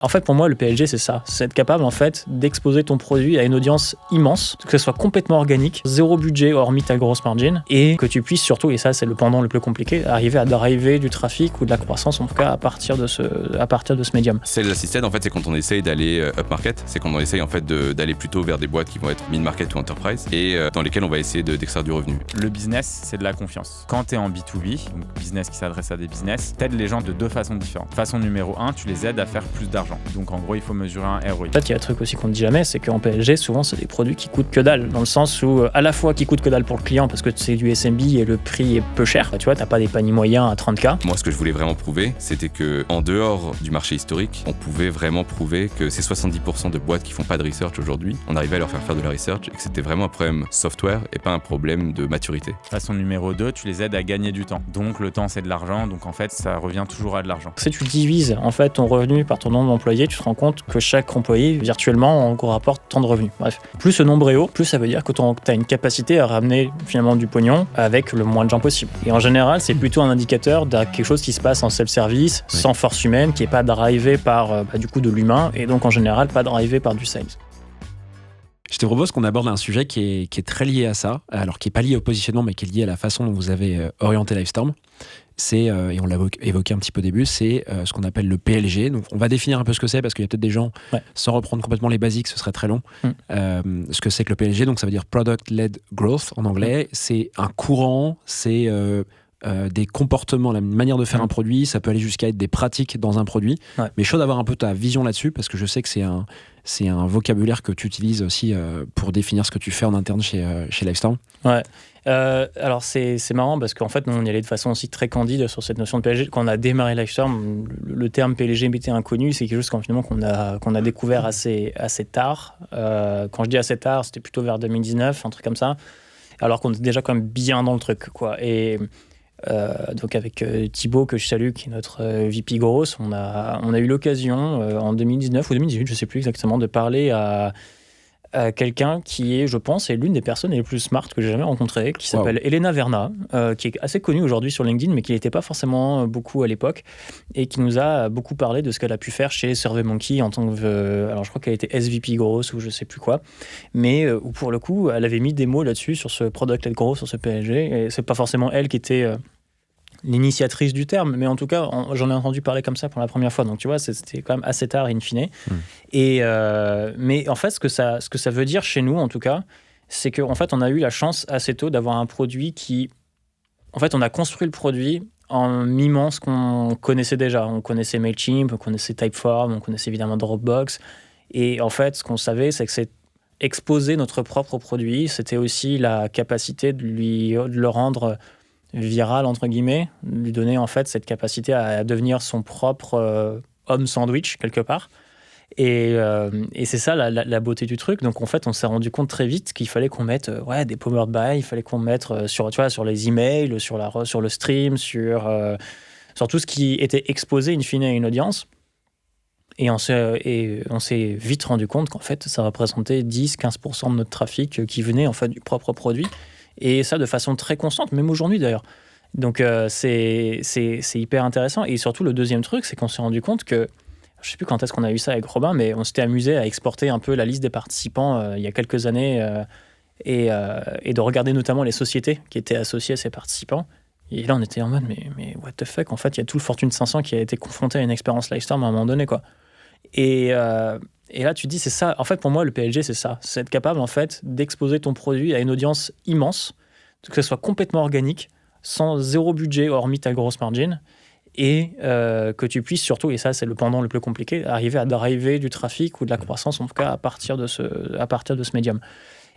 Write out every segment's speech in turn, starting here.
En fait, pour moi, le PLG, c'est ça. C'est être capable, en fait, d'exposer ton produit à une audience immense, que ce soit complètement organique, zéro budget hormis ta grosse margin, et que tu puisses surtout, et ça, c'est le pendant le plus compliqué, arriver à driver du trafic ou de la croissance, en tout cas, à partir de ce médium. Sales assisted, en fait, c'est quand on essaye d'aller upmarket, c'est quand on essaye, en fait, d'aller plutôt vers des boîtes qui vont être mid-market ou enterprise, et dans lesquelles on va essayer d'extraire du revenu. Le business, c'est de la confiance. Quand tu es en B2B, donc business qui s'adresse à des business, t'aides les gens de deux façons différentes. Façon numéro 1, tu les aides à faire plus d'argent. Donc en gros, il faut mesurer un ROI. En fait, il y a un truc aussi qu'on ne dit jamais, c'est qu'en PLG, souvent, c'est des produits qui coûtent que dalle, dans le sens où, à la fois qui coûtent que dalle pour le client, parce que c'est du SMB et le prix est peu cher. Tu vois, t'as pas des paniers moyens à 30K. Moi, ce que je voulais vraiment prouver, c'était que en dehors du marché historique, on pouvait vraiment prouver que ces 70% de boîtes qui font pas de research aujourd'hui, on arrivait à leur faire de la research et que c'était vraiment un problème software et pas un problème de maturité. Façon numéro 2, tu les aides à gagner du temps. Donc le temps, c'est de l'argent, donc en fait, ça revient toujours à de l'argent. Si tu divises en fait ton revenu par ton nombre d'employés, tu te rends compte que chaque employé, virtuellement, en gros, rapporte tant de revenus. Bref, plus ce nombre est haut, plus ça veut dire que tu as une capacité à ramener finalement du pognon avec le moins de gens possible. Et en général, c'est plutôt un indicateur de quelque chose qui se passe en self-service, sans force humaine, qui n'est pas drivé par du coup de l'humain, et donc en général pas drivé par du sales. Je te propose qu'on aborde un sujet qui est très lié à ça, alors qui n'est pas lié au positionnement, mais qui est lié à la façon dont vous avez orienté Livestorm. C'est, et on l'a évoqué un petit peu au début, c'est ce qu'on appelle le PLG. Donc on va définir un peu ce que c'est, parce qu'il y a peut-être des gens, sans reprendre complètement les basiques, ce serait très long. Ce que c'est que le PLG, donc ça veut dire Product-Led Growth en anglais. C'est un courant, c'est des comportements, la manière de faire un produit, ça peut aller jusqu'à être des pratiques dans un produit. Mais chaud d'avoir un peu ta vision là-dessus, parce que je sais que c'est un vocabulaire que tu utilises aussi pour définir ce que tu fais en interne chez Livestorm. Ouais. Alors c'est marrant parce qu'en fait nous, on y allait de façon aussi très candide sur cette notion de PLG. Quand on a démarré Livestorm, le terme PLG m'était inconnu, c'est quelque chose qu'on a découvert assez tard. Quand je dis assez tard, c'était plutôt vers 2019, un truc comme ça, alors qu'on était déjà quand même bien dans le truc, quoi. Et donc avec Thibaut, que je salue, qui est notre VP Gross, on a eu l'occasion en 2019 ou 2018, je sais plus exactement, de parler à quelqu'un qui est, je pense, est l'une des personnes les plus smart que j'ai jamais rencontrées, qui s'appelle Elena Verna, qui est assez connue aujourd'hui sur LinkedIn, mais qui n'était pas forcément beaucoup à l'époque, et qui nous a beaucoup parlé de ce qu'elle a pu faire chez SurveyMonkey en tant que... alors je crois qu'elle était SVP Gross ou je sais plus quoi, mais où pour le coup, elle avait mis des mots là-dessus, sur ce Product-Led Growth, sur ce PLG, et c'est pas forcément elle qui était... l'initiatrice du terme, mais en tout cas, j'en ai entendu parler comme ça pour la première fois. Donc, tu vois, c'était quand même assez tard in fine. Et, mais en fait, ce que ça veut dire chez nous, en tout cas, c'est qu'en fait, on a eu la chance assez tôt d'avoir un produit qui... En fait, on a construit le produit en mimant ce qu'on connaissait déjà. On connaissait MailChimp, on connaissait Typeform, on connaissait évidemment Dropbox. Et en fait, ce qu'on savait, c'est que c'est exposer notre propre produit. C'était aussi la capacité de le rendre... viral, entre guillemets, lui donner en fait cette capacité à devenir son propre homme sandwich quelque part. Et c'est ça la beauté du truc. Donc en fait, on s'est rendu compte très vite qu'il fallait qu'on mette des powered by, il fallait qu'on mette sur les emails, sur le stream, sur tout ce qui était exposé in fine à une audience. Et on s'est vite rendu compte qu'en fait, ça représentait 10-15% de notre trafic qui venait en fait du propre produit. Et ça de façon très constante, même aujourd'hui d'ailleurs. Donc c'est hyper intéressant. Et surtout, le deuxième truc, c'est qu'on s'est rendu compte que, je ne sais plus quand est-ce qu'on a eu ça avec Robin, mais on s'était amusé à exporter un peu la liste des participants il y a quelques années et de regarder notamment les sociétés qui étaient associées à ces participants. Et là, on était en mode, mais what the fuck, en fait, il y a tout le Fortune 500 qui a été confronté à une expérience Livestorm à un moment donné, quoi. Et là, tu te dis, c'est ça. En fait, pour moi, le PLG, c'est ça. C'est être capable, en fait, d'exposer ton produit à une audience immense, que ce soit complètement organique, sans zéro budget, hormis ta grosse margin, et que tu puisses surtout, et ça, c'est le pendant le plus compliqué, arriver à driver du trafic ou de la croissance, en tout cas, à partir de ce médium.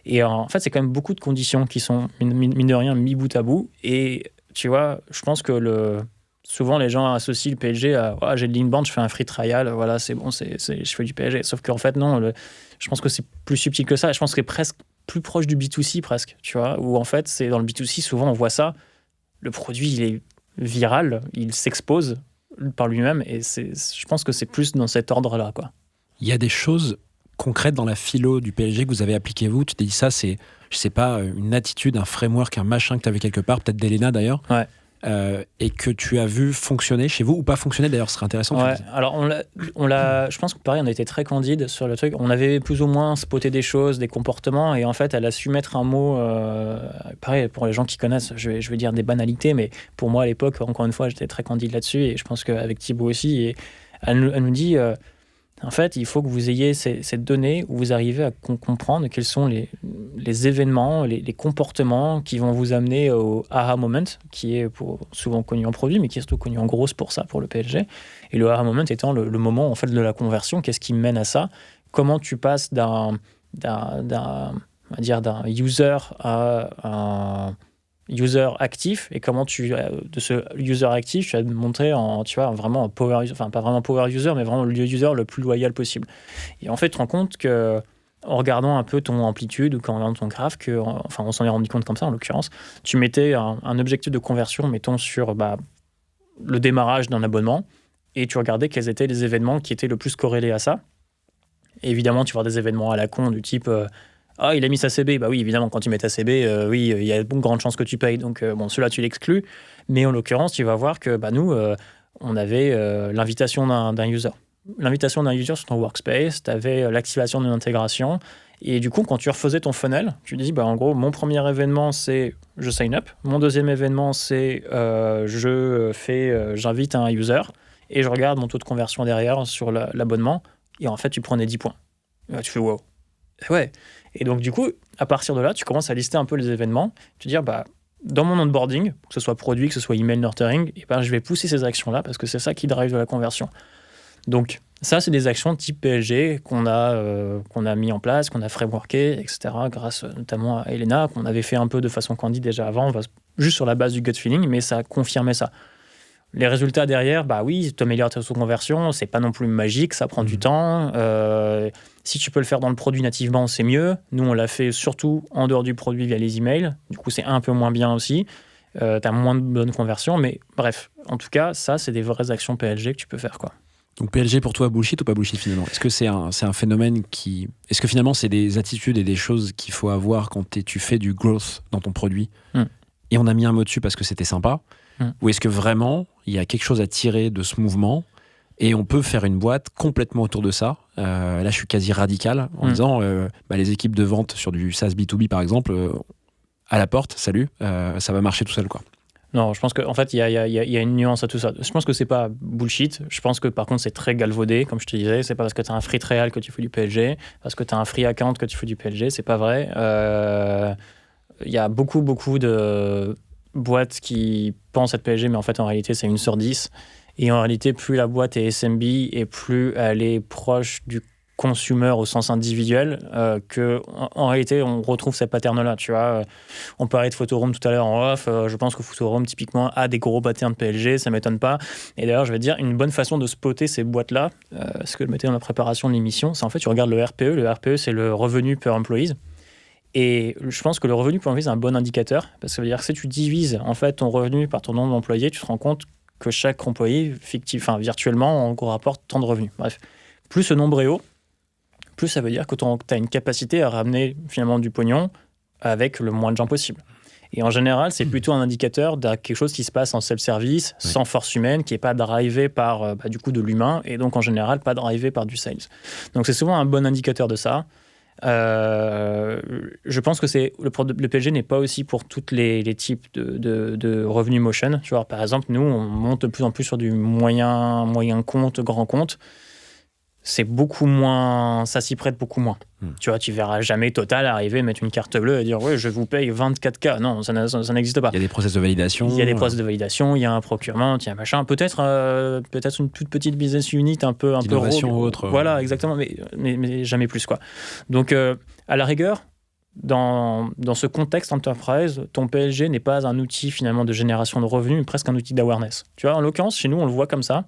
Et en fait, c'est quand même beaucoup de conditions qui sont, mine de rien, mis bout à bout. Et tu vois, je pense que souvent, les gens associent le PLG à j'ai de l'inbound, je fais un free trial, voilà, c'est bon, je fais du PLG. Sauf qu'en fait, non, je pense que c'est plus subtil que ça. Je pense que c'est presque plus proche du B2C, presque, tu vois, où en fait, c'est dans le B2C, souvent, on voit ça. Le produit, il est viral, il s'expose par lui-même, et je pense que c'est plus dans cet ordre-là, quoi. Il y a des choses concrètes dans la philo du PLG que vous avez appliquées, vous. Tu t'es dit ça, c'est, je sais pas, une attitude, un framework, un machin que tu avais quelque part, peut-être d'Elena d'ailleurs. Ouais. et que tu as vu fonctionner chez vous ou pas fonctionner d'ailleurs, ce serait intéressant. Ouais, alors je pense que pareil, on a été très candide sur le truc. On avait plus ou moins spoté des choses, des comportements, et en fait, elle a su mettre un mot. Pareil, pour les gens qui connaissent, je vais dire des banalités, mais pour moi à l'époque, encore une fois, j'étais très candide là-dessus, et je pense qu'avec Thibaut aussi. Et elle nous dit. En fait, il faut que vous ayez ces données où vous arrivez à comprendre quels sont les événements, les comportements qui vont vous amener au aha moment, qui est souvent connu en produit, mais qui est surtout connu en grosse pour ça, pour le PLG. Et le aha moment étant le moment en fait de la conversion. Qu'est-ce qui mène à ça? Comment tu passes d'un user à un user actif, et comment de ce user actif tu vas te montrer vraiment un power user, enfin pas vraiment power user, mais vraiment le user le plus loyal possible. Et en fait, tu te rends compte que en regardant un peu ton amplitude ou quand on regarde ton graph, on s'en est rendu compte comme ça en l'occurrence, tu mettais un objectif de conversion, mettons sur le démarrage d'un abonnement, et tu regardais quels étaient les événements qui étaient le plus corrélés à ça. Et évidemment, tu vois des événements à la con du type il a mis sa CB. Bah oui, évidemment, quand tu mets ta CB, il y a de grandes chances que tu payes. Donc, celui-là, tu l'exclus. Mais en l'occurrence, tu vas voir que nous, on avait l'invitation d'un user. L'invitation d'un user sur ton workspace, tu avais l'activation d'une intégration. Et du coup, quand tu refaisais ton funnel, tu dis, en gros, mon premier événement, c'est je sign up. Mon deuxième événement, c'est j'invite un user. Et je regarde mon taux de conversion derrière sur l'abonnement. Et en fait, tu prenais 10 points. Et là, tu fais wow. Ouais. Et donc, du coup, à partir de là, tu commences à lister un peu les événements. Tu te dis, dans mon onboarding, que ce soit produit, que ce soit email nurturing, je vais pousser ces actions-là parce que c'est ça qui drive de la conversion. Donc, ça, c'est des actions type PLG qu'on a mis en place, qu'on a frameworké, etc., grâce notamment à Elena, qu'on avait fait un peu de façon candide déjà avant, juste sur la base du gut feeling, mais ça confirmait ça. Les résultats derrière, oui, tu améliores ta conversion, c'est pas non plus magique, ça prend du temps. Si tu peux le faire dans le produit nativement, c'est mieux. Nous, on l'a fait surtout en dehors du produit via les emails. Du coup, c'est un peu moins bien aussi. Tu as moins de bonnes conversions, mais bref, en tout cas, ça, c'est des vraies actions PLG que tu peux faire, quoi. Donc PLG pour toi, bullshit ou pas bullshit finalement? Est-ce que c'est un phénomène qui... Est-ce que finalement, c'est des attitudes et des choses qu'il faut avoir quand tu fais du growth dans ton produit et on a mis un mot dessus parce que c'était sympa? Ou est-ce que vraiment, il y a quelque chose à tirer de ce mouvement et on peut faire une boîte complètement autour de ça? Là, je suis quasi radical en disant les équipes de vente sur du SaaS B2B, par exemple, à la porte, salut, ça va marcher tout seul, quoi. Non, je pense qu'en fait, il y a une nuance à tout ça. Je pense que c'est pas bullshit. Je pense que par contre, c'est très galvaudé, comme je te disais. C'est pas parce que tu as un free trial que tu fais du PLG, parce que tu as un free account que tu fais du PLG. C'est pas vrai. Il y a beaucoup de boîtes qui pensent être PLG, mais en fait, en réalité, c'est 1 sur 10. Et en réalité, plus la boîte est SMB et plus elle est proche du consumer au sens individuel, en réalité, on retrouve ces patterns-là. Tu vois, on parlait de Photoroom tout à l'heure en off. Je pense que Photoroom, typiquement, a des gros patterns PLG, ça ne m'étonne pas. Et d'ailleurs, je vais te dire, une bonne façon de spotter ces boîtes-là, ce que je mettais dans la préparation de l'émission, c'est en fait, tu regardes le RPE. Le RPE, c'est le revenu per employees. Et je pense que le revenu per employee, c'est un bon indicateur, parce que ça veut dire que si tu divises en fait, ton revenu par ton nombre d'employés, tu te rends compte que chaque employé, virtuellement, en gros, rapporte tant de revenus. Bref, plus ce nombre est haut, plus ça veut dire que tu as une capacité à ramener finalement du pognon avec le moins de gens possible. Et en général, c'est plutôt un indicateur de quelque chose qui se passe en self-service, sans force humaine, qui n'est pas drivé par du coup de l'humain, et donc en général pas drivé par du sales. Donc c'est souvent un bon indicateur de ça. Je pense que le PLG n'est pas aussi pour tous les types de revenus motion. Tu vois, par exemple, nous, on monte de plus en plus sur du moyen compte, grand compte. C'est beaucoup moins, ça s'y prête beaucoup moins. Tu vois, tu verras jamais Total arriver, mettre une carte bleue et dire ouais, je vous paye 24K. Non, ça n'existe pas. Il y a des process de validation. Il y a des process de validation, il y a un procurement, il y a un machin. Peut-être une toute petite business unit un peu rogue. Ou autre. Voilà, exactement, mais jamais plus, quoi. Donc, à la rigueur, dans ce contexte enterprise, ton PLG n'est pas un outil finalement de génération de revenus, mais presque un outil d'awareness. Tu vois, en l'occurrence, chez nous, on le voit comme ça.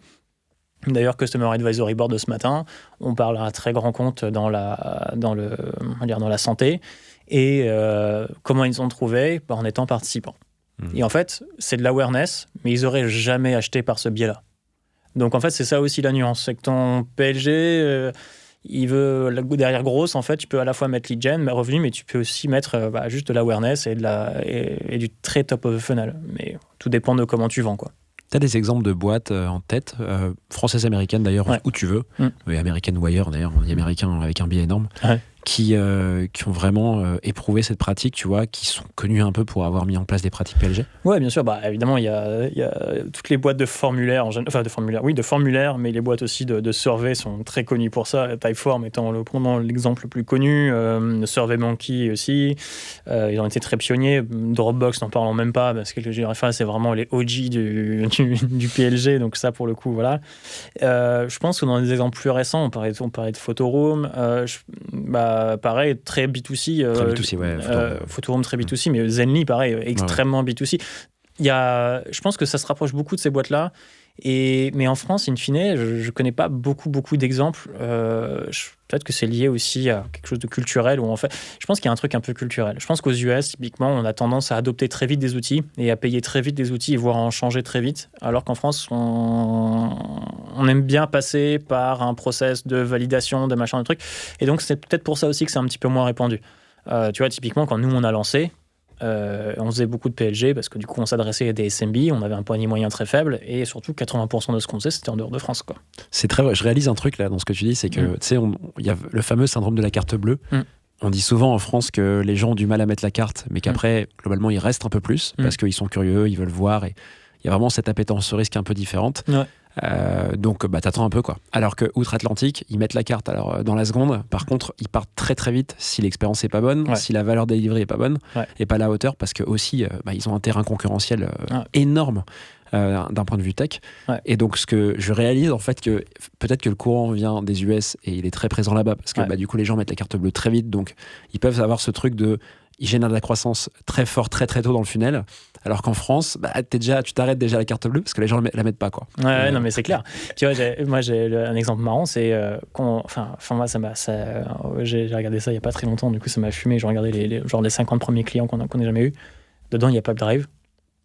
D'ailleurs, Customer Advisory Board de ce matin, on parle à un très grand compte dans la santé. Et comment ils ont trouvé? En étant participants. Et en fait, c'est de l'awareness, mais ils n'auraient jamais acheté par ce biais-là. Donc en fait, c'est ça aussi la nuance. C'est que ton PLG, il veut derrière grosse, en fait, tu peux à la fois mettre lead gen, revenu, mais tu peux aussi mettre juste de l'awareness et du très top of the funnel. Mais tout dépend de comment tu vends, quoi. Tu as des exemples de boîtes en tête, françaises, américaines d'ailleurs, où tu veux, mais américaines ou ailleurs d'ailleurs, on dit américain avec un biais énorme, qui ont vraiment éprouvé cette pratique, tu vois, qui sont connus un peu pour avoir mis en place des pratiques PLG. Ouais, bien sûr. Évidemment, il y a toutes les boîtes de formulaires, de formulaires, mais les boîtes aussi de survey sont très connues pour ça. Typeform étant l'exemple le plus connu, SurveyMonkey aussi. Ils ont été très pionniers. Dropbox, n'en parlons même pas, parce que le GRFA, c'est vraiment les OG du PLG. Donc ça, pour le coup, voilà. Je pense que dans des exemples plus récents, on parlait de Photoroom. Pareil, très B2C. Très B2C, ouais. Photoroom, très B2C, mais Zenly, pareil, extrêmement B2C. Je pense que ça se rapproche beaucoup de ces boîtes-là. Mais en France, in fine, je ne connais pas beaucoup d'exemples. Peut-être que c'est lié aussi à quelque chose de culturel. Je pense qu'il y a un truc un peu culturel. Je pense qu'aux US, typiquement, on a tendance à adopter très vite des outils et à payer très vite des outils, voire à en changer très vite. Alors qu'en France, on aime bien passer par un process de validation, de machin, de trucs. Et donc, c'est peut-être pour ça aussi que c'est un petit peu moins répandu. Tu vois, typiquement, quand nous, on a lancé, on faisait beaucoup de PLG parce que du coup on s'adressait à des SMB, on avait un panier moyen très faible et surtout 80% de ce qu'on faisait c'était en dehors de France, quoi. C'est très vrai. Je réalise un truc là dans ce que tu dis, c'est que tu sais, il y a le fameux syndrome de la carte bleue. On dit souvent en France que les gens ont du mal à mettre la carte, mais qu'après globalement ils restent un peu plus parce qu'ils sont curieux, ils veulent voir, et il y a vraiment cette appétence au risque un peu différente. Donc t'attends un peu, quoi. Alors que outre-Atlantique, ils mettent la carte dans la seconde. Par contre, ils partent très très vite si l'expérience est pas bonne, si la valeur délivrée est pas bonne et pas à la hauteur, parce que aussi ils ont un terrain concurrentiel énorme d'un point de vue tech. Et donc ce que je réalise en fait, que peut-être que le courant vient des US et il est très présent là-bas parce que du coup les gens mettent la carte bleue très vite, donc ils peuvent avoir ce truc de ils génèrent de la croissance très fort, très très tôt dans le funnel, alors qu'en France, tu t'arrêtes déjà à la carte bleue parce que les gens la mettent pas, quoi. Non, mais c'est clair. Tu vois, j'ai un exemple marrant, c'est moi, j'ai regardé ça il y a pas très longtemps, du coup ça m'a fumé. J'ai regardé les 50 premiers clients qu'on n'ait jamais eu. Dedans, il y a Pipedrive.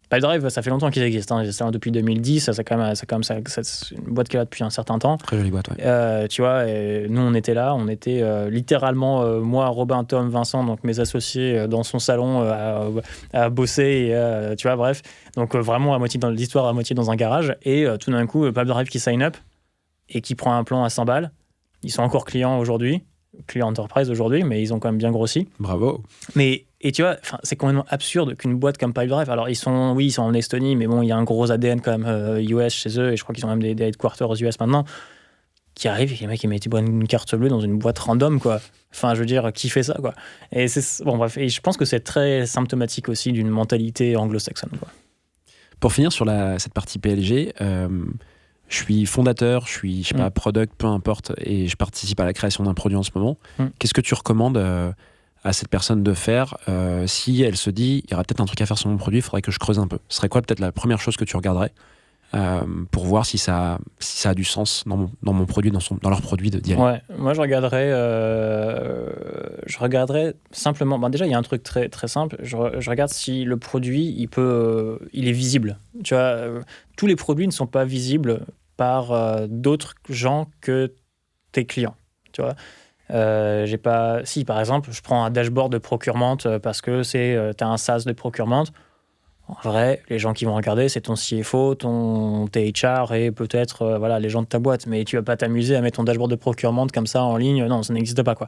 Pipedrive, ça fait longtemps qu'ils existent. Ils existent depuis 2010. C'est une boîte qui est là depuis un certain temps. Très jolie boîte, ouais. Tu vois, et nous, on était là. On était littéralement, moi, Robin, Tom, Vincent, donc mes associés, dans son salon à bosser. Et, tu vois, bref. Donc, vraiment, à moitié dans l'histoire, à moitié dans un garage. Et tout d'un coup, Pipedrive qui sign up et qui prend un plan à 100 balles. Ils sont encore clients aujourd'hui. Clients Enterprise aujourd'hui, mais ils ont quand même bien grossi. Bravo. Et tu vois, c'est complètement absurde qu'une boîte comme Pipedrive, alors ils sont en Estonie, mais bon, il y a un gros ADN quand même US chez eux, et je crois qu'ils ont même des headquarters aux US maintenant, qui arrivent et les mecs ils mettent une carte bleue dans une boîte random, quoi. Enfin, je veux dire, qui fait ça, quoi. Et bref, et je pense que c'est très symptomatique aussi d'une mentalité anglo-saxonne, quoi. Pour finir sur cette partie PLG, je suis fondateur, je suis, product, peu importe, et je participe à la création d'un produit en ce moment. Qu'est-ce que tu recommandes à cette personne de faire si elle se dit, il y aura peut-être un truc à faire sur mon produit, il faudrait que je creuse un peu? Ce serait quoi peut-être la première chose que tu regarderais pour voir si ça a du sens dans mon produit, dans leur produit d'y aller? Ouais, moi je regarderais simplement. Déjà, il y a un truc très, très simple. Je regarde si le produit, il est visible. Tu vois, tous les produits ne sont pas visibles par d'autres gens que tes clients. Tu vois. Si par exemple je prends un dashboard de procurement parce que t'as un SaaS de procurement, en vrai les gens qui vont regarder c'est ton CFO, tes HR et peut-être les gens de ta boîte, mais tu vas pas t'amuser à mettre ton dashboard de procurement comme ça en ligne, non, ça n'existe pas, quoi.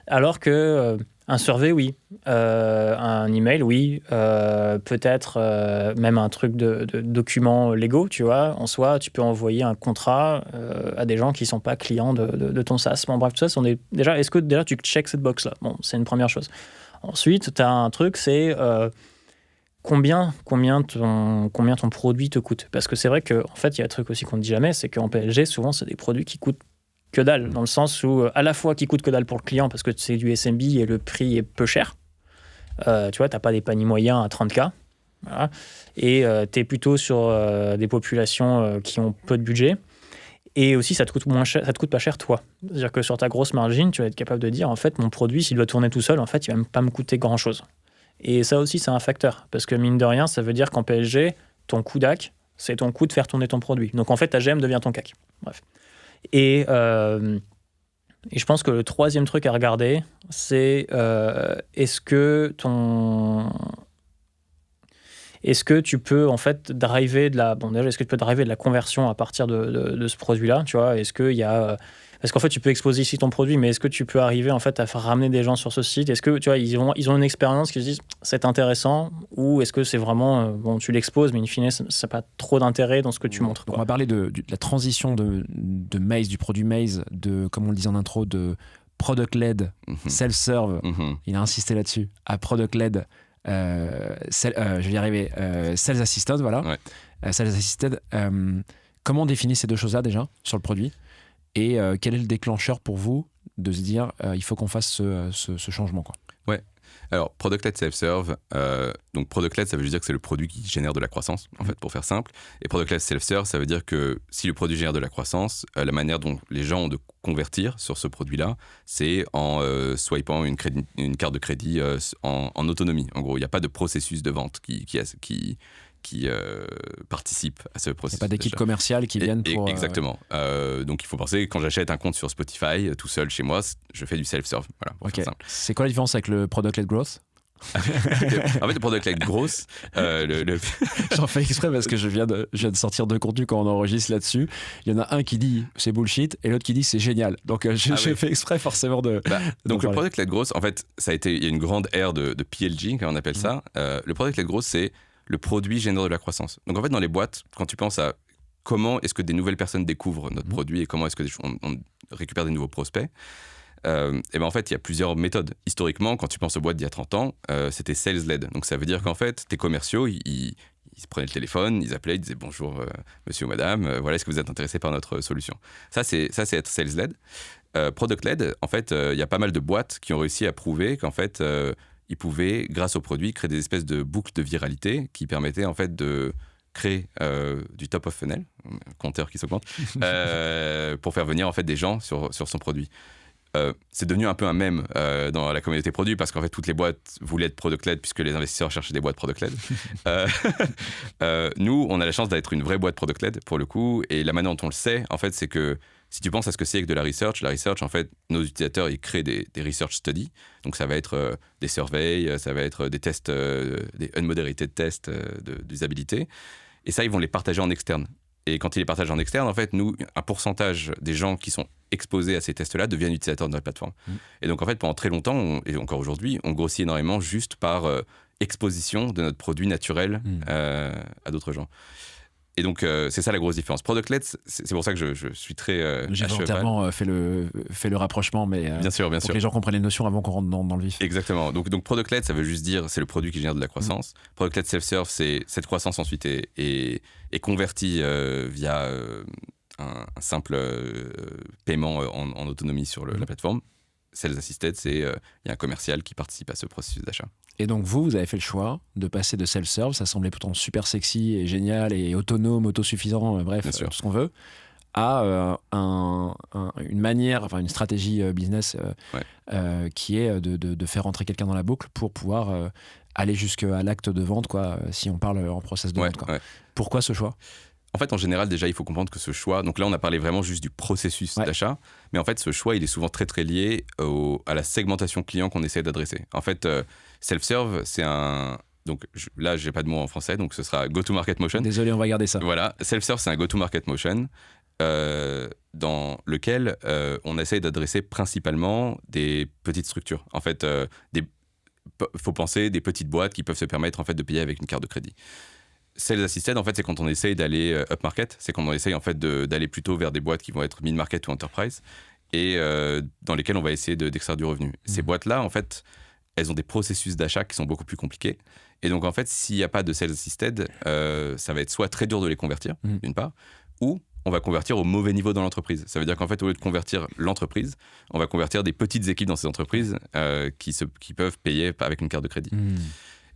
Alors que un survey, oui, un email, oui, peut-être même un truc de documents légaux, tu vois. En soi, tu peux envoyer un contrat à des gens qui sont pas clients de ton SaaS. Bon, bref, tout ça, est-ce que déjà tu checks cette box-là? Bon, c'est une première chose. Ensuite, tu as un truc, c'est combien ton produit te coûte. Parce que c'est vrai qu'en fait, il y a un truc aussi qu'on ne dit jamais, c'est qu'en PLG, souvent, c'est des produits qui coûtent que dalle, dans le sens où à la fois qui coûte que dalle pour le client parce que c'est du SMB et le prix est peu cher. Tu vois, t'as pas des paniers moyens à 30K. Voilà. Et t'es plutôt sur des populations qui ont peu de budget. Et aussi, ça te coûte moins cher, ça te coûte pas cher toi. C'est-à-dire que sur ta grosse margine, tu vas être capable de dire en fait, mon produit, s'il doit tourner tout seul, en fait, il va même pas me coûter grand-chose. Et ça aussi, c'est un facteur. Parce que mine de rien, ça veut dire qu'en PLG, ton coût d'AC, c'est ton coût de faire tourner ton produit. Donc en fait, ta GM devient ton CAC. Bref. Et Et je pense que le troisième truc à regarder, c'est est-ce que tu peux en fait driver est-ce que tu peux driver de la conversion à partir de ce produit-là, tu vois? Est-ce qu'il y a parce qu'en fait tu peux exposer ici ton produit, mais est-ce que tu peux arriver en fait à faire ramener des gens sur ce site? Est-ce que tu vois ils ont une expérience qui se disent c'est intéressant, ou est-ce que c'est vraiment tu l'exposes mais in fine ça n'a pas trop d'intérêt dans ce que tu montres, Donc quoi. on va parler de la transition de Maze, du produit Maze, de, comme on le disait en intro, de product-led, self-serve, il a insisté là-dessus, à product-led, je vais y arriver, sales assisted, voilà. Ouais. Sales assisted, comment on définit ces deux choses-là déjà sur le produit, et quel est le déclencheur pour vous de se dire il faut qu'on fasse ce changement, quoi. Ouais. Alors, product-led self-serve, donc product-led, ça veut juste dire que c'est le produit qui génère de la croissance, en fait, pour faire simple. Et product-led self-serve, ça veut dire que si le produit génère de la croissance, la manière dont les gens ont de convertir sur ce produit-là, c'est en swipant une carte de crédit en autonomie. En gros, il n'y a pas de processus de vente qui participe à ce processus. Il n'y a pas d'équipe commerciale qui viennent pour... Exactement. Donc il faut penser, quand j'achète un compte sur Spotify, tout seul chez moi, je fais du self-serve. Voilà, pour faire simple. C'est quoi la différence avec le product-led growth? En fait, le product-led growth... J'en fais exprès parce que je viens de sortir deux contenus quand on enregistre là-dessus. Il y en a un qui dit c'est bullshit et l'autre qui dit c'est génial. Donc je fais exprès forcément de... donc le product-led growth, en fait, il y a une grande ère de PLG, comme on appelle ça. Le product-led growth, c'est le produit génère de la croissance. Donc en fait, dans les boîtes, quand tu penses à comment est-ce que des nouvelles personnes découvrent notre produit et comment est-ce que on récupère des nouveaux prospects, et ben en fait, il y a plusieurs méthodes. Historiquement, quand tu penses aux boîtes d'il y a 30 ans, c'était sales-led. Donc ça veut dire qu'en fait, tes commerciaux, ils se prenaient le téléphone, ils appelaient, ils disaient bonjour monsieur ou madame, voilà, est-ce que vous êtes intéressé par notre solution? Ça, c'est être sales-led. Product-led, en fait, il y a pas mal de boîtes qui ont réussi à prouver qu'en fait, ils pouvaient, grâce au produit, créer des espèces de boucles de viralité qui permettaient en fait de créer du top of funnel, compteur qui s'augmente, pour faire venir en fait des gens sur son produit. C'est devenu un peu un mème dans la communauté produit, parce qu'en fait toutes les boîtes voulaient être product-led puisque les investisseurs cherchaient des boîtes product-led. Nous, on a la chance d'être une vraie boîte product-led pour le coup, et la manière dont on le sait, en fait, c'est que si tu penses à ce que c'est avec de la research, en fait, nos utilisateurs, ils créent des research studies. Donc, ça va être des surveys, ça va être des tests, des unmoderated tests d'usabilité. Et ça, ils vont les partager en externe. Et quand ils les partagent en externe, en fait, nous, un pourcentage des gens qui sont exposés à ces tests-là deviennent utilisateurs de notre plateforme. Et donc, en fait, pendant très longtemps, et encore aujourd'hui, on grossit énormément juste par exposition de notre produit naturel à d'autres gens. Et donc, c'est ça la grosse différence. Product-led, c'est pour ça que je suis très J'ai volontairement fait le rapprochement, mais bien sûr. Pour que les gens comprennent les notions avant qu'on rentre dans le vif. Exactement. Donc product-led, ça veut juste dire c'est le produit qui génère de la croissance. Product-led self-serve, c'est cette croissance ensuite est convertie via un simple paiement en autonomie sur la plateforme. Sales assisted, c'est il y a un commercial qui participe à ce processus d'achat. Et donc vous avez fait le choix de passer de self-serve, ça semblait pourtant super sexy et génial et autonome, autosuffisant, bref, tout ce qu'on veut, à une manière, enfin une stratégie business qui est de faire rentrer quelqu'un dans la boucle pour pouvoir aller jusqu'à l'acte de vente, quoi, si on parle en process de vente, quoi. Pourquoi ce choix ? En fait, en général, déjà, il faut comprendre que ce choix... Donc là, on a parlé vraiment juste du processus d'achat. Mais en fait, ce choix, il est souvent très, très lié à la segmentation client qu'on essaie d'adresser. En fait, self-serve, c'est un... Donc là, j'ai pas de mot en français, donc ce sera go-to-market motion. Désolé, on va garder ça. Voilà. Self-serve, c'est un go-to-market motion dans lequel on essaie d'adresser principalement des petites structures. En fait, faut penser des petites boîtes qui peuvent se permettre en fait, de payer avec une carte de crédit. Sales assisted, en fait, c'est quand on essaye d'aller upmarket, c'est quand on essaye en fait d'aller plutôt vers des boîtes qui vont être mid-market ou enterprise et dans lesquelles on va essayer d'extraire du revenu. Ces boîtes-là, en fait, elles ont des processus d'achat qui sont beaucoup plus compliqués. Et donc, en fait, s'il n'y a pas de sales assisted, ça va être soit très dur de les convertir, d'une part, ou on va convertir au mauvais niveau dans l'entreprise. Ça veut dire qu'en fait, au lieu de convertir l'entreprise, on va convertir des petites équipes dans ces entreprises qui peuvent payer avec une carte de crédit.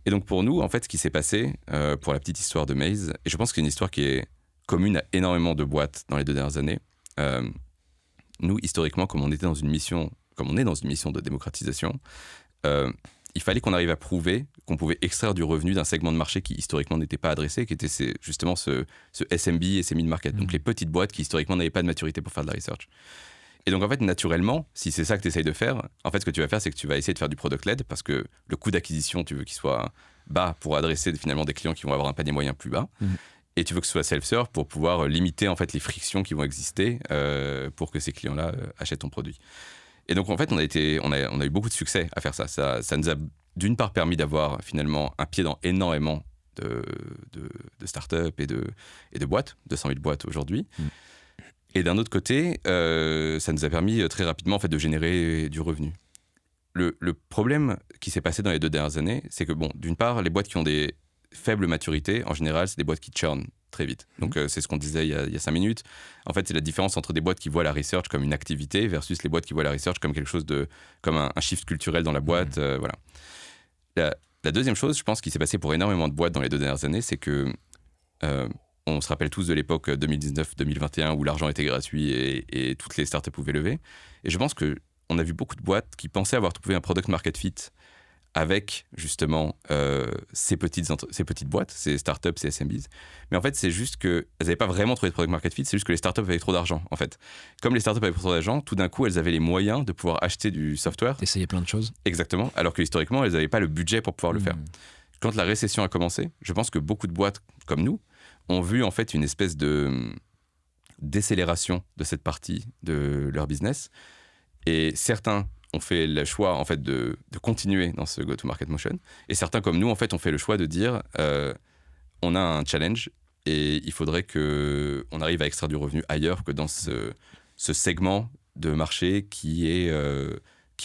Et donc pour nous, en fait, ce qui s'est passé, pour la petite histoire de Maze, et je pense que c'est une histoire qui est commune à énormément de boîtes dans les 2 dernières années, nous, historiquement, comme on est dans une mission de démocratisation, il fallait qu'on arrive à prouver qu'on pouvait extraire du revenu d'un segment de marché qui historiquement n'était pas adressé, qui était justement ce SMB et ces mid-market, donc les petites boîtes qui historiquement n'avaient pas de maturité pour faire de la research. Et donc, en fait, naturellement, si c'est ça que tu essayes de faire, en fait, ce que tu vas faire, c'est que tu vas essayer de faire du product-led parce que le coût d'acquisition, tu veux qu'il soit bas pour adresser finalement des clients qui vont avoir un panier moyen plus bas. Et tu veux que ce soit self-serve pour pouvoir limiter en fait les frictions qui vont exister pour que ces clients-là achètent ton produit. Et donc, en fait, on a eu beaucoup de succès à faire ça. Ça nous a d'une part permis d'avoir finalement un pied dans énormément de startups et de boîtes, 200 000 boîtes aujourd'hui. Et d'un autre côté, ça nous a permis très rapidement en fait, de générer du revenu. Le problème qui s'est passé dans les 2 dernières années, c'est que, bon, d'une part, les boîtes qui ont des faibles maturités, en général, c'est des boîtes qui churn très vite. Donc, c'est ce qu'on disait il y a 5 minutes. En fait, c'est la différence entre des boîtes qui voient la research comme une activité versus les boîtes qui voient la research comme quelque chose comme un shift culturel dans la boîte. Voilà. La deuxième chose, je pense, qui s'est passé pour énormément de boîtes dans les 2 dernières années, c'est que on se rappelle tous de l'époque 2019-2021 où l'argent était gratuit et toutes les startups pouvaient lever. Et je pense qu'on a vu beaucoup de boîtes qui pensaient avoir trouvé un product market fit avec justement ces petites boîtes, ces startups, ces SMBs. Mais en fait, c'est juste qu'elles n'avaient pas vraiment trouvé de product market fit, c'est juste que les startups avaient trop d'argent, en fait. Comme les startups avaient trop d'argent, tout d'un coup, elles avaient les moyens de pouvoir acheter du software. Essayer plein de choses. Exactement, alors que historiquement, elles n'avaient pas le budget pour pouvoir le faire. Quand la récession a commencé, je pense que beaucoup de boîtes comme nous ont vu en fait une espèce de décélération de cette partie de leur business. Et certains ont fait le choix en fait de continuer dans ce go-to-market motion. Et certains comme nous en fait ont fait le choix de dire on a un challenge et il faudrait qu'on arrive à extraire du revenu ailleurs que dans ce segment de marché qui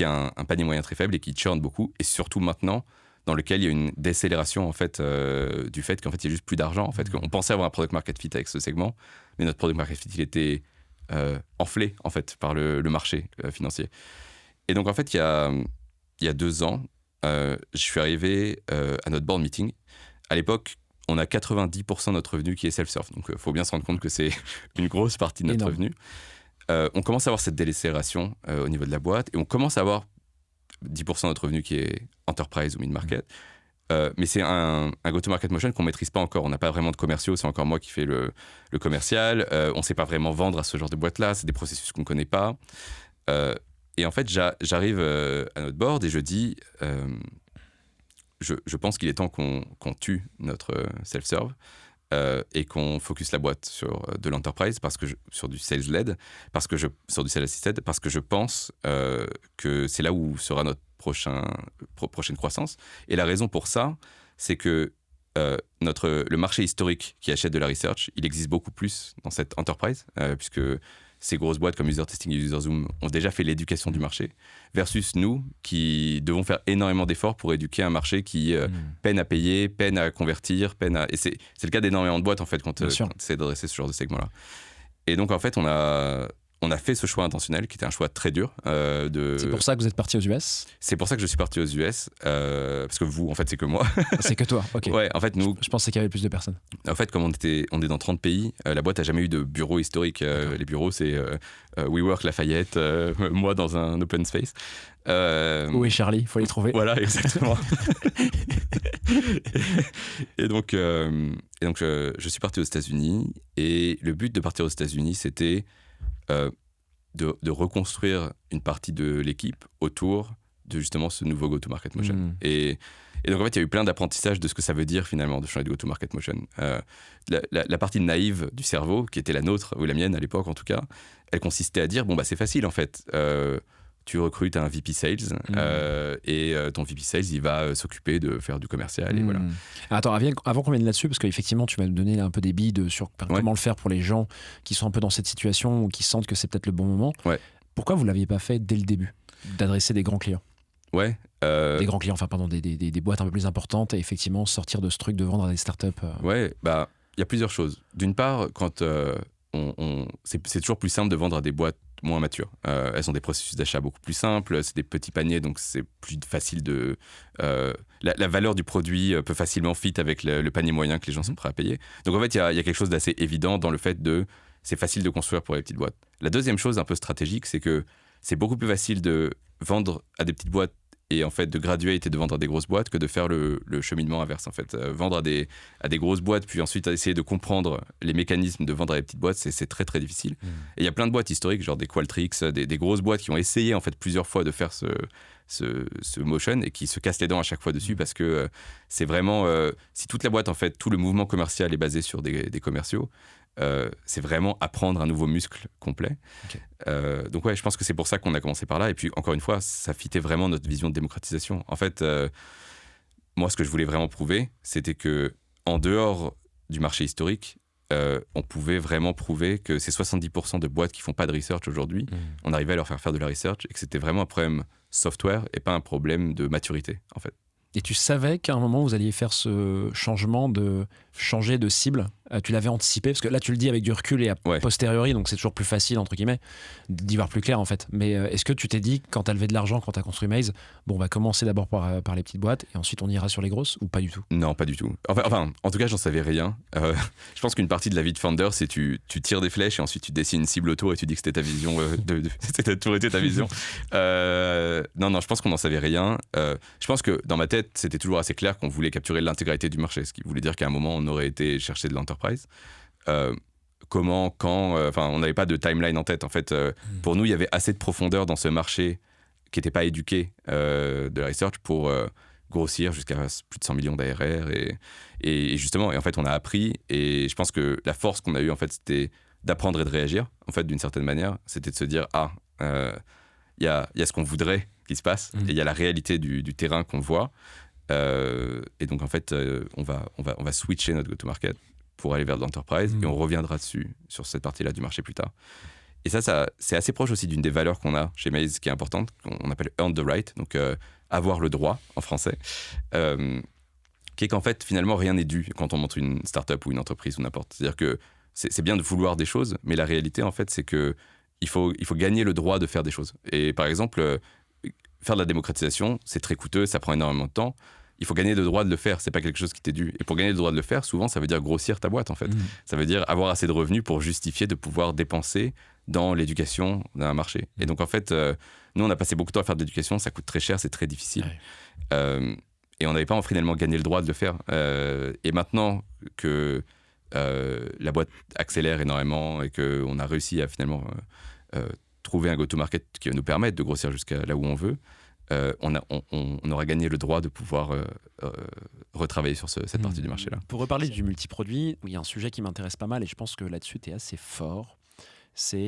a un panier moyen très faible et qui churn beaucoup. Et surtout maintenant, dans lequel il y a une décélération en fait, du fait qu'en fait, il y a juste plus d'argent. En fait, qu'on pensait avoir un product market fit avec ce segment, mais notre product market fit, il était enflé en fait, par le marché financier. Et donc, en fait, il y a 2 ans, je suis arrivé à notre board meeting. À l'époque, on a 90% de notre revenu qui est self-serve. Donc, il faut bien se rendre compte que c'est une grosse partie de notre revenu. On commence à avoir cette décélération au niveau de la boîte et on commence à avoir 10% de notre revenu qui est enterprise ou mid-market. Mais c'est un go-to-market motion qu'on ne maîtrise pas encore. On n'a pas vraiment de commerciaux, c'est encore moi qui fais le commercial. On ne sait pas vraiment vendre à ce genre de boîte-là, c'est des processus qu'on ne connaît pas. Et en fait, j'arrive à notre board et je dis je pense qu'il est temps qu'on tue notre self-serve et qu'on focus la boîte sur de l'enterprise, sur du sales-led, sur du sales-assisted, parce que je pense que c'est là où sera notre prochaine croissance. Et la raison pour ça, c'est que le marché historique qui achète de la research, il existe beaucoup plus dans cette enterprise, puisque ces grosses boîtes comme User Testing et UserZoom ont déjà fait l'éducation du marché, versus nous qui devons faire énormément d'efforts pour éduquer un marché qui peine à payer, peine à convertir, Et c'est le cas d'énormément de boîtes en fait quand tu essaies d'adresser ce genre de segment-là. Et donc en fait, on a fait ce choix intentionnel qui était un choix très dur. C'est pour ça que vous êtes parti aux US ? C'est pour ça que je suis parti aux US, parce que vous, en fait, c'est que moi. C'est que toi, ok. Ouais, en fait, nous. Je pensais qu'il y avait plus de personnes. En fait, comme on est dans 30 pays, la boîte n'a jamais eu de bureau historique. Les bureaux, c'est WeWork, Lafayette, moi dans un open space. Où est Charlie ? Il faut les trouver. Voilà, exactement. et donc, je suis parti aux États-Unis. Et le but de partir aux États-Unis, c'était de reconstruire une partie de l'équipe autour de justement ce nouveau go-to-market motion. Et donc en fait, il y a eu plein d'apprentissages de ce que ça veut dire finalement de changer de go-to-market motion. La partie naïve du cerveau, qui était la nôtre, ou la mienne à l'époque en tout cas, elle consistait à dire, bon bah c'est facile en fait, tu recrutes un VP Sales et ton VP Sales, il va s'occuper de faire du commercial et voilà. Attends, avant qu'on vienne là-dessus, parce qu'effectivement, tu vas me donner un peu des billes sur comment le faire pour les gens qui sont un peu dans cette situation ou qui sentent que c'est peut-être le bon moment. Ouais. Pourquoi vous ne l'aviez pas fait dès le début, d'adresser des grands clients ? Ouais. Des grands clients, enfin pardon, des boîtes un peu plus importantes et effectivement sortir de ce truc de vendre à des startups. Ouais, bah il y a plusieurs choses. D'une part, quand c'est toujours plus simple de vendre à des boîtes moins matures. Elles ont des processus d'achat beaucoup plus simples, c'est des petits paniers, donc c'est plus facile de... la valeur du produit peut facilement fit avec le panier moyen que les gens sont prêts à payer. Donc en fait, il y a quelque chose d'assez évident dans le fait c'est facile de construire pour les petites boîtes. La deuxième chose un peu stratégique, c'est que c'est beaucoup plus facile de vendre à des petites boîtes et en fait de graduate et de vendre à des grosses boîtes que de faire le cheminement inverse en fait. Vendre à des grosses boîtes puis ensuite essayer de comprendre les mécanismes de vendre à des petites boîtes, c'est très très difficile. Et il y a plein de boîtes historiques genre des Qualtrics, des grosses boîtes qui ont essayé en fait plusieurs fois de faire ce motion et qui se cassent les dents à chaque fois dessus parce que c'est vraiment si toute la boîte en fait tout le mouvement commercial est basé sur des commerciaux, c'est vraiment apprendre un nouveau muscle complet. Donc ouais, je pense que c'est pour ça qu'on a commencé par là. Et puis encore une fois, ça fitait vraiment notre vision de démocratisation. En fait, moi, ce que je voulais vraiment prouver, c'était que en dehors du marché historique, on pouvait vraiment prouver que ces 70% de boîtes qui font pas de research aujourd'hui, on arrivait à leur faire de la research et que c'était vraiment un problème software et pas un problème de maturité, en fait. Et tu savais qu'à un moment, vous alliez faire ce changement de changer de cible. Tu l'avais anticipé, parce que là, tu le dis avec du recul et a posteriori, donc c'est toujours plus facile, entre guillemets, d'y voir plus clair, en fait. Mais est-ce que tu t'es dit, quand tu as levé de l'argent, quand tu as construit Maze, bon, on va commencer d'abord par les petites boîtes, et ensuite on ira sur les grosses, ou pas du tout? Non, pas du tout. Enfin, en tout cas, j'en savais rien. Je pense qu'une partie de la vie de founder, c'est tu tires des flèches, et ensuite tu dessines une cible autour, et tu dis que c'était ta vision, c'était toujours été ta vision. Non, je pense qu'on n'en savait rien. Je pense que dans ma tête, c'était toujours assez clair qu'on voulait capturer l'intégralité du marché, ce qui voulait dire qu'à un moment, on aurait été chercher de l'enterprise. Comment, quand, on n'avait pas de timeline en tête. En fait, pour nous, il y avait assez de profondeur dans ce marché qui n'était pas éduqué de la research pour grossir jusqu'à plus de 100 millions d'ARR. Et justement, et en fait, on a appris. Et je pense que la force qu'on a eue, en fait, c'était d'apprendre et de réagir. En fait, d'une certaine manière, c'était de se dire, il y a ce qu'on voudrait qui se passe, et il y a la réalité du terrain qu'on voit. Et donc, en fait, on va switcher notre go-to-market pour aller vers de l'enterprise, et on reviendra dessus, sur cette partie-là du marché plus tard. Et ça c'est assez proche aussi d'une des valeurs qu'on a chez Maze, qui est importante, qu'on appelle earn the right, donc avoir le droit en français, qui est qu'en fait, finalement, rien n'est dû quand on monte une startup ou une entreprise ou n'importe. C'est-à-dire que c'est bien de vouloir des choses, mais la réalité, en fait, c'est que il faut gagner le droit de faire des choses. Et par exemple, faire de la démocratisation, c'est très coûteux, ça prend énormément de temps. Il faut gagner le droit de le faire, c'est pas quelque chose qui t'est dû. Et pour gagner le droit de le faire, souvent, ça veut dire grossir ta boîte, en fait. Ça veut dire avoir assez de revenus pour justifier de pouvoir dépenser dans l'éducation d'un marché. Et donc, en fait, nous, on a passé beaucoup de temps à faire de l'éducation, ça coûte très cher, c'est très difficile. Et on n'avait pas finalement gagné le droit de le faire. Et maintenant que la boîte accélère énormément et qu'on a réussi à finalement trouver un go-to-market qui va nous permettre de grossir jusqu'à là où on veut, on aura gagné le droit de pouvoir retravailler sur cette partie du marché-là. Pour reparler du multiproduit, il y a un sujet qui m'intéresse pas mal, et je pense que là-dessus, tu es assez fort.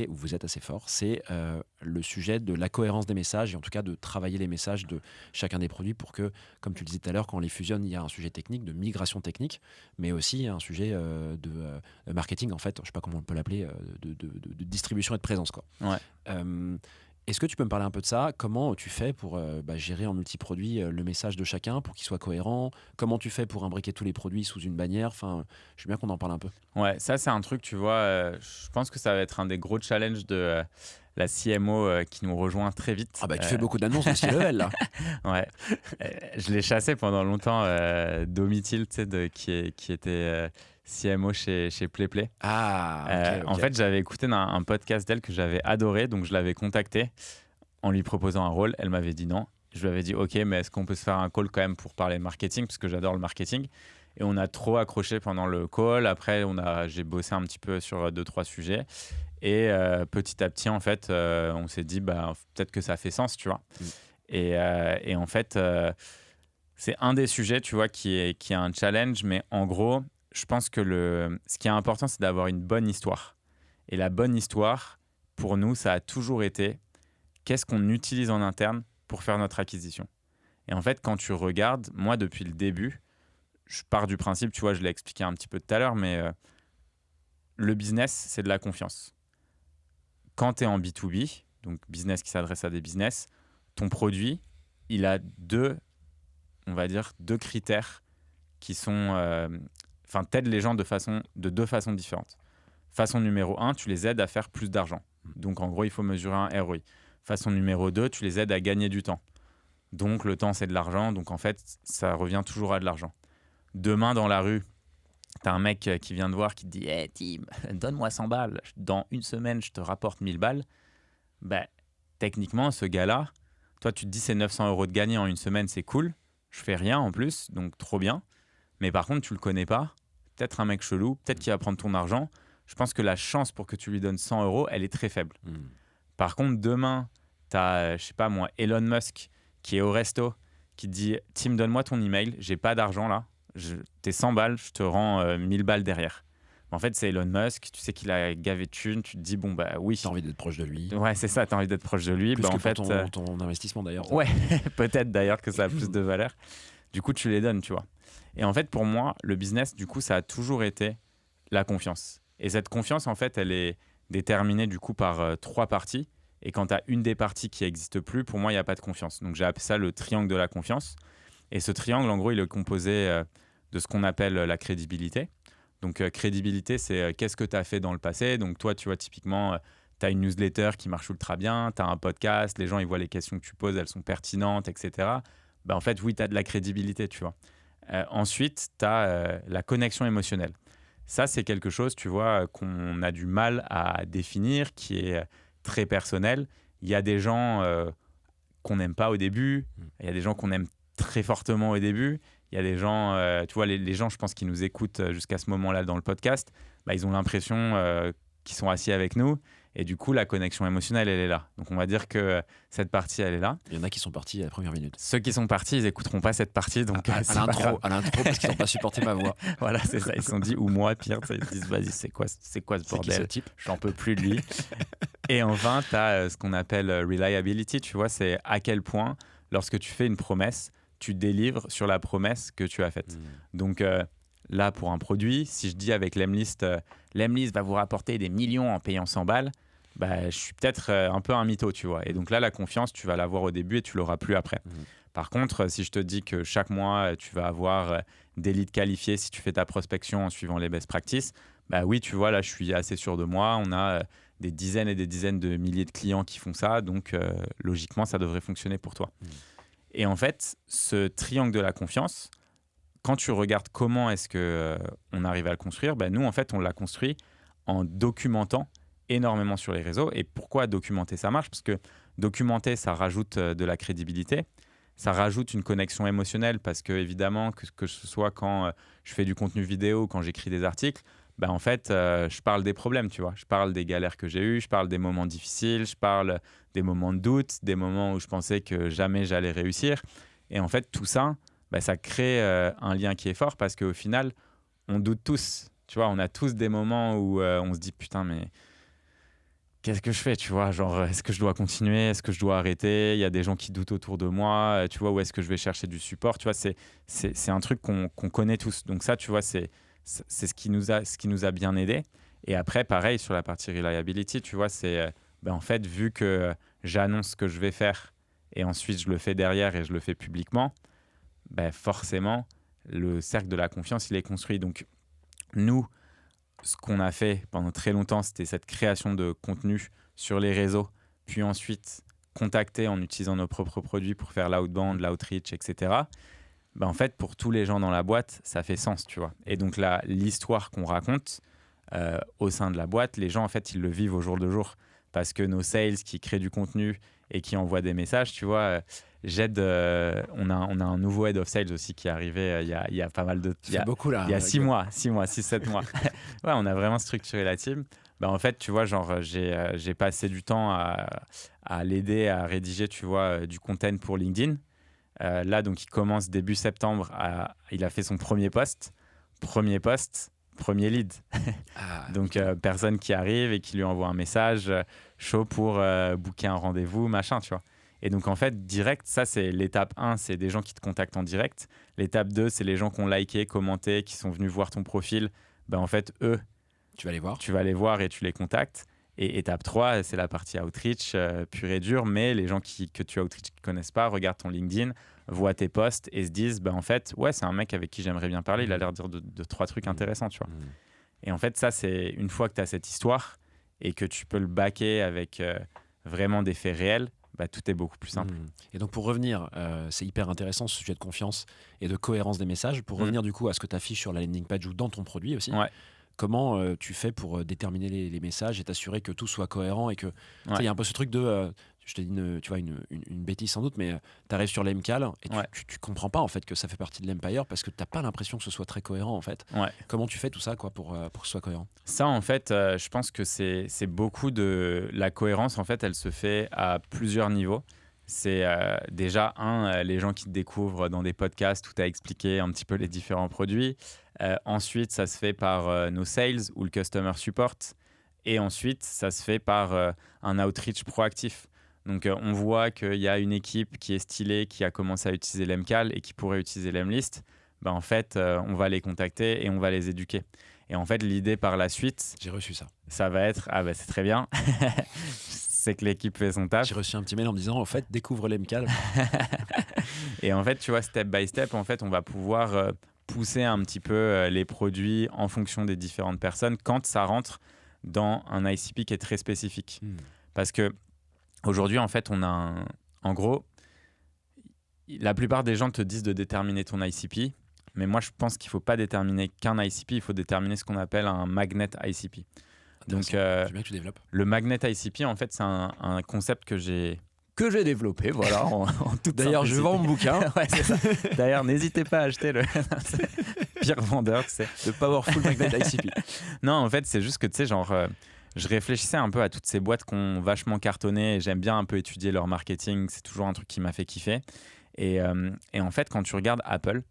Vous êtes assez fort, c'est le sujet de la cohérence des messages, et en tout cas de travailler les messages de chacun des produits pour que, comme tu le disais tout à l'heure, quand on les fusionne, il y a un sujet technique, de migration technique, mais aussi un sujet de marketing, en fait, je ne sais pas comment on peut l'appeler, de distribution et de présence, quoi. Est-ce que tu peux me parler un peu de ça? Comment tu fais pour gérer en multiproduit le message de chacun pour qu'il soit cohérent? Comment tu fais pour imbriquer tous les produits sous une bannière? Enfin, je veux bien qu'on en parle un peu. Ouais, ça c'est un truc, tu vois, je pense que ça va être un des gros challenges de la CMO qui nous rejoint très vite. Ah bah tu fais beaucoup d'annonces dans ce level là. Ouais, je l'ai chassé pendant longtemps, Domitil, tu sais, qui était CMO chez PlayPlay. Ah, ok. En fait, j'avais écouté un podcast d'elle que j'avais adoré, donc je l'avais contactée en lui proposant un rôle. Elle m'avait dit non. Je lui avais dit ok, mais est-ce qu'on peut se faire un call quand même pour parler marketing, parce que j'adore le marketing. Et on a trop accroché pendant le call. Après, j'ai bossé un petit peu sur 2-3 sujets. Et petit à petit, en fait, on s'est dit peut-être que ça fait sens, tu vois. Et en fait, c'est un des sujets, tu vois, qui est un challenge. Mais en gros, je pense que ce qui est important, c'est d'avoir une bonne histoire. Et la bonne histoire, pour nous, ça a toujours été qu'est-ce qu'on utilise en interne pour faire notre acquisition. Et en fait, quand tu regardes, moi, depuis le début, je pars du principe, tu vois, je l'ai expliqué un petit peu tout à l'heure, mais le business, c'est de la confiance. Quand tu es en B2B, donc business qui s'adresse à des business, ton produit, il a deux critères qui sont... t'aides les gens de deux façons différentes. Façon numéro 1, tu les aides à faire plus d'argent. Donc, en gros, il faut mesurer un ROI. Façon numéro 2, tu les aides à gagner du temps. Donc, le temps, c'est de l'argent. Donc, en fait, ça revient toujours à de l'argent. Demain, dans la rue, tu as un mec qui vient te voir qui te dit « Hey, Tim, donne-moi 100 balles. Dans une semaine, je te rapporte 1000 balles. » Techniquement, ce gars-là, Toi, tu te dis c'est 900 € de gagné en une semaine, c'est cool. Je fais rien en plus, donc trop bien. Mais par contre, tu le connais pas. Peut-être un mec chelou, peut-être qu'il va prendre ton argent. Je pense que la chance pour que tu lui donnes 100 €, elle est très faible. Par contre, demain, tu as, je sais pas moi, Elon Musk qui est au resto, qui te dit « Tim, donne-moi ton email, j'ai pas d'argent là, t'es 100 balles, je te rends 1000 balles derrière. » En fait, c'est Elon Musk, tu sais qu'il a gavé de thunes, tu te dis « Bon, bah oui. » T'as envie d'être proche de lui. Ouais, c'est ça, t'as envie d'être proche de lui. Plus Bah, que en fait, ton investissement d'ailleurs. Ouais, peut-être d'ailleurs que ça a plus de valeur. Du coup, tu les donnes, tu vois. Et en fait, pour moi, le business, du coup, ça a toujours été la confiance. Et cette confiance, en fait, elle est déterminée du coup par 3 parties. Et quand tu as une des parties qui n'existe plus, pour moi, il n'y a pas de confiance. Donc, j'ai appelé ça le triangle de la confiance. Et ce triangle, en gros, il est composé de ce qu'on appelle la crédibilité. Donc, crédibilité, c'est qu'est-ce que tu as fait dans le passé. Donc, toi, tu vois, typiquement, tu as une newsletter qui marche ultra bien, tu as un podcast, les gens, ils voient les questions que tu poses, elles sont pertinentes, etc. En fait, oui, tu as de la crédibilité, tu vois. Ensuite, tu as la connexion émotionnelle. Ça, c'est quelque chose, tu vois, qu'on a du mal à définir, qui est très personnel. Il y a des gens qu'on n'aime pas au début, il y a des gens qu'on aime très fortement au début, il y a des gens, tu vois, les gens, je pense, qui nous écoutent jusqu'à ce moment-là dans le podcast, ils ont l'impression qu'ils sont assis avec nous. Et du coup, la connexion émotionnelle, elle est là. Donc, on va dire que cette partie, elle est là. Il y en a qui sont partis à la première minute. Ceux qui sont partis, ils n'écouteront pas cette partie. Donc, à l'intro, parce qu'ils n'ont pas supporté ma voix. Voilà, c'est ça. Ils se sont dit, ou moi, pire, ils se disent, vas-y, c'est quoi ce bordel ? J'en peux plus de lui. Et enfin, tu as ce qu'on appelle reliability. Tu vois, c'est à quel point, lorsque tu fais une promesse, tu délivres sur la promesse que tu as faite. Donc, là, pour un produit, si je dis avec Lemlist, Lemlist va vous rapporter des millions en payant 100 balles, je suis peut-être un peu un mytho, tu vois. Et donc là, la confiance, tu vas l'avoir au début et tu l'auras plus après. Par contre, si je te dis que chaque mois, tu vas avoir des leads qualifiés si tu fais ta prospection en suivant les best practices, oui, tu vois, là, je suis assez sûr de moi. On a des dizaines et des dizaines de milliers de clients qui font ça. Donc, logiquement, ça devrait fonctionner pour toi. Et en fait, ce triangle de la confiance, quand tu regardes comment est-ce qu'on arrive à le construire, nous, en fait, on l'a construit en documentant énormément sur les réseaux. Et pourquoi documenter, ça marche ? Parce que documenter, ça rajoute de la crédibilité, ça rajoute une connexion émotionnelle, parce que, évidemment, que ce soit quand je fais du contenu vidéo, quand j'écris des articles, en fait, je parle des problèmes, tu vois. Je parle des galères que j'ai eues, je parle des moments difficiles, je parle des moments de doute, des moments où je pensais que jamais j'allais réussir. Et en fait, tout ça, ça crée un lien qui est fort, parce qu'au final, on doute tous. Tu vois, on a tous des moments où on se dit « Putain, mais qu'est-ce que je fais ?» Tu vois, genre, est-ce que je dois continuer ? Est-ce que je dois arrêter ? Il y a des gens qui doutent autour de moi. Tu vois, où est-ce que je vais chercher du support ? Tu vois, c'est un truc qu'on connaît tous. Donc ça, tu vois, c'est ce qui nous a bien aidé. Et après, pareil, sur la partie reliability, tu vois, c'est en fait, vu que j'annonce ce que je vais faire et ensuite je le fais derrière et je le fais publiquement, forcément, le cercle de la confiance, il est construit. Donc, nous, ce qu'on a fait pendant très longtemps, c'était cette création de contenu sur les réseaux, puis ensuite contacter en utilisant nos propres produits pour faire l'outbound, l'outreach, etc. En fait, pour tous les gens dans la boîte, ça fait sens, tu vois. Et donc là, l'histoire qu'on raconte au sein de la boîte, les gens, en fait, ils le vivent au jour le jour. Parce que nos sales qui créent du contenu et qui envoient des messages, tu vois, j'aide. On a un nouveau head of sales aussi qui est arrivé il y a pas mal de. Il y a beaucoup là. Il y a 6 mois, 7 mois. Ouais, on a vraiment structuré la team. En fait, tu vois, genre, j'ai passé du temps à l'aider à rédiger, tu vois, du content pour LinkedIn. Là, donc, il commence début septembre. Il a fait son premier post. Premier lead. Donc, personne qui arrive et qui lui envoie un message chaud pour booker un rendez-vous, machin, tu vois. Et donc, en fait, direct, ça, c'est l'étape 1, c'est des gens qui te contactent en direct. L'étape 2, c'est les gens qui ont liké, commenté, qui sont venus voir ton profil. En fait, eux, tu vas les voir et tu les contactes. Et étape 3, c'est la partie outreach pure et dure, mais les gens que tu outreach qui ne connaissent pas regardent ton LinkedIn, voient tes posts et se disent, en fait, ouais, c'est un mec avec qui j'aimerais bien parler, il a l'air de dire de 3 trucs intéressants, tu vois. Et en fait, ça, c'est une fois que tu as cette histoire et que tu peux le backer avec vraiment des faits réels, tout est beaucoup plus simple. Et donc, pour revenir, c'est hyper intéressant ce sujet de confiance et de cohérence des messages. Pour revenir du coup à ce que tu affiches sur la landing page ou dans ton produit aussi. Ouais. Comment tu fais pour déterminer les messages et t'assurer que tout soit cohérent et que il y a un peu ce truc de je te dis une bêtise sans doute, mais tu arrives sur l'Emcal et tu comprends pas en fait que ça fait partie de l'Empire parce que t'as pas l'impression que ce soit très cohérent en fait. Comment tu fais tout ça pour que ce soit cohérent? Ça en fait, je pense que c'est beaucoup de la cohérence en fait, elle se fait à plusieurs niveaux. C'est déjà les gens qui te découvrent dans des podcasts où tu as expliqué un petit peu les différents produits. Ensuite, ça se fait par nos sales ou le customer support. Et ensuite, ça se fait par un outreach proactif. Donc, on voit qu'il y a une équipe qui est stylée, qui a commencé à utiliser l'Emcal et qui pourrait utiliser l'Emlist. En fait, on va les contacter et on va les éduquer. Et en fait, l'idée par la suite... J'ai reçu ça. Ça va être... c'est très bien. C'est que l'équipe fait son taf. J'ai reçu un petit mail en me disant, en fait, découvre l'Emcal. Et en fait, tu vois, step by step, en fait, on va pouvoir pousser un petit peu les produits en fonction des différentes personnes quand ça rentre dans un ICP qui est très spécifique. Parce que aujourd'hui, en fait, on a en gros, la plupart des gens te disent de déterminer ton ICP, mais moi, je pense qu'il ne faut pas déterminer qu'un ICP, il faut déterminer ce qu'on appelle un magnet ICP. Donc, j'aime bien que tu développes. Le magnet ICP, en fait, c'est un concept que j'ai développé, voilà, en toute D'ailleurs, je vends mon bouquin. Ouais, c'est ça. D'ailleurs, n'hésitez pas à acheter le pire vendeur, c'est le Powerful Magnet ICP. Non, en fait, c'est juste que, tu sais, genre, je réfléchissais un peu à toutes ces boîtes qui ont vachement cartonné et j'aime bien un peu étudier leur marketing. C'est toujours un truc qui m'a fait kiffer. Et en fait, quand tu regardes Apple,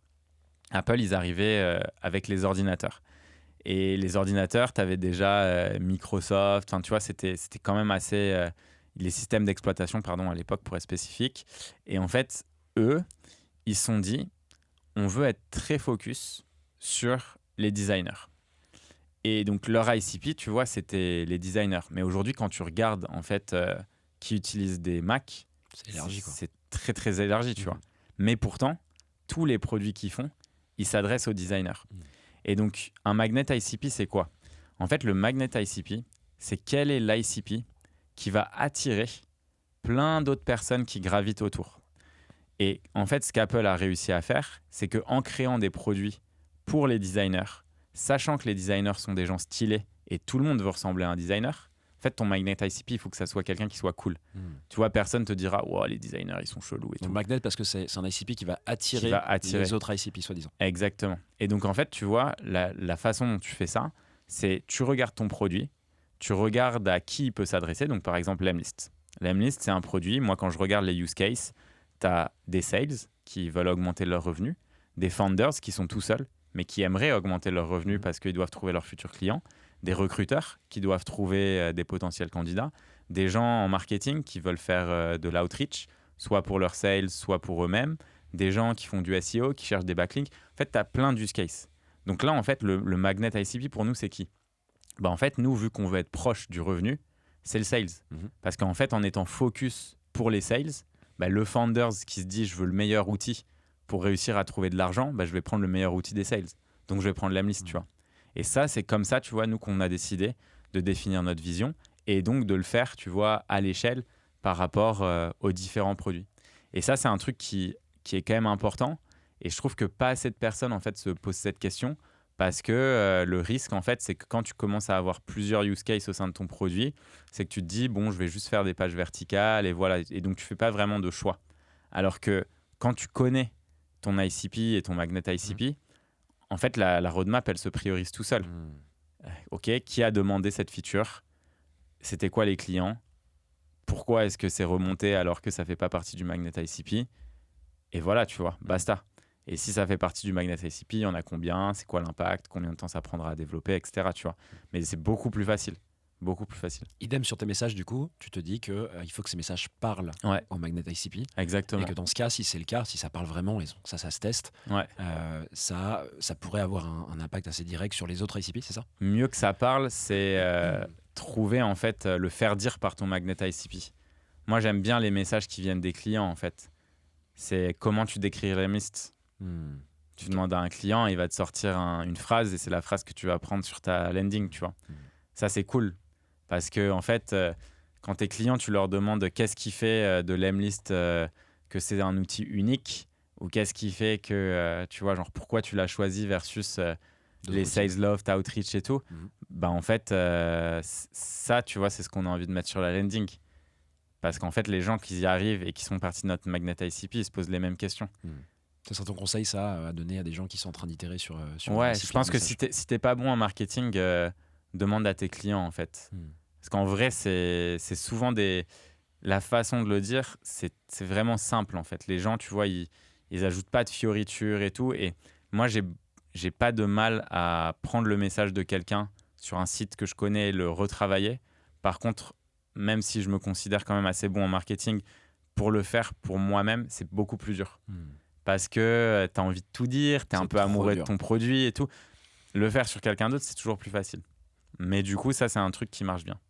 ils arrivaient avec les ordinateurs. Et les ordinateurs, tu avais déjà Microsoft, enfin, tu vois, c'était quand même assez... les systèmes d'exploitation, pardon, à l'époque, pour être spécifique. Et en fait, eux, ils se sont dit, on veut être très focus sur les designers. Et donc, leur ICP, tu vois, c'était les designers. Mais aujourd'hui, quand tu regardes, en fait, qui utilisent des Mac, c'est élargi, quoi. C'est très, très élargi, tu vois. Mais pourtant, tous les produits qu'ils font, ils s'adressent aux designers. Et donc, un magnet ICP, c'est quoi? En fait, le magnet ICP, c'est quel est l'ICP qui va attirer plein d'autres personnes qui gravitent autour. Et en fait, ce qu'Apple a réussi à faire, c'est qu'en créant des produits pour les designers, sachant que les designers sont des gens stylés et tout le monde veut ressembler à un designer, en fait, ton magnet ICP, il faut que ça soit quelqu'un qui soit cool. Tu vois, personne te dira « Wow, les designers, ils sont chelous. » et donc, tout. magnet, parce que c'est un ICP qui va attirer les autres ICP, soi-disant. Exactement. Et donc, en fait, tu vois, la façon dont tu fais ça, c'est tu regardes ton produit, tu regardes à qui il peut s'adresser. Donc, par exemple, l'Emlist. L'Emlist, c'est un produit. Moi, quand je regarde les use cases, tu as des sales qui veulent augmenter leurs revenus, des founders qui sont tout seuls, mais qui aimeraient augmenter leurs revenus parce qu'ils doivent trouver leurs futurs clients, des recruteurs qui doivent trouver des potentiels candidats, des gens en marketing qui veulent faire de l'outreach, soit pour leurs sales, soit pour eux-mêmes, des gens qui font du SEO, qui cherchent des backlinks. En fait, tu as plein d'use cases. Donc là, en fait, le magnet ICP, pour nous, c'est qui? En fait, nous, vu qu'on veut être proche du revenu, c'est le sales. Parce qu'en fait, en étant focus pour les sales, le founders qui se dit « je veux le meilleur outil pour réussir à trouver de l'argent », je vais prendre le meilleur outil des sales. Donc, je vais prendre l'Emlist, tu vois. Et ça, c'est comme ça, tu vois, nous, qu'on a décidé de définir notre vision et donc de le faire, tu vois, à l'échelle par rapport aux différents produits. Et ça, c'est un truc qui est quand même important. Et je trouve que pas assez de personnes, en fait, se posent cette question parce que le risque, en fait, c'est que quand tu commences à avoir plusieurs use cases au sein de ton produit, c'est que tu te dis, bon, je vais juste faire des pages verticales et voilà. Et donc, tu fais pas vraiment de choix. Alors que quand tu connais ton ICP et ton magnet ICP, en fait, la roadmap, elle se priorise tout seul. OK, qui a demandé cette feature? C'était quoi les clients? Pourquoi est-ce que c'est remonté alors que ça fait pas partie du magnet ICP? Et voilà, tu vois, basta. Et si ça fait partie du magnet ICP, il y en a combien? C'est quoi l'impact? Combien de temps ça prendra à développer, etc. Tu vois. Mais c'est beaucoup plus facile. Beaucoup plus facile. Idem sur tes messages, du coup, tu te dis qu'il faut que ces messages parlent au magnet ICP. Exactement. Et que dans ce cas, si c'est le cas, si ça parle vraiment, et ça se teste, ça pourrait avoir un impact assez direct sur les autres ICP, c'est ça? Mieux que ça parle, c'est trouver, en fait, le faire dire par ton magnet ICP. Moi, j'aime bien les messages qui viennent des clients, en fait. C'est comment tu décris l'Emlist. Tu demandes à un client, il va te sortir une phrase et c'est la phrase que tu vas prendre sur ta landing, tu vois. Ça, c'est cool. Parce que, en fait, quand tes clients, tu leur demandes qu'est-ce qui fait de l'Emlist que c'est un outil unique ou qu'est-ce qui fait que, tu vois, genre pourquoi tu l'as choisi versus les Sales Loft, Outreach et tout, en fait, ça, tu vois, c'est ce qu'on a envie de mettre sur la landing. Parce qu'en fait, les gens qui y arrivent et qui sont partis de notre Magnet ICP, ils se posent les mêmes questions. Ça serait ton conseil, ça, à donner à des gens qui sont en train d'itérer sur Ouais, ICP je pense que message. si t'es pas bon en marketing, demande à tes clients, en fait. Parce qu'en vrai, c'est souvent la façon de le dire, c'est vraiment simple, en fait. Les gens, tu vois, ils ajoutent pas de fioritures et tout. Et moi, j'ai pas de mal à prendre le message de quelqu'un sur un site que je connais et le retravailler. Par contre, même si je me considère quand même assez bon en marketing, pour le faire pour moi-même, c'est beaucoup plus dur. Parce que tu as envie de tout dire, tu es un peu amoureux de ton produit et tout. Le faire sur quelqu'un d'autre, c'est toujours plus facile. Mais du coup, ça, c'est un truc qui marche bien.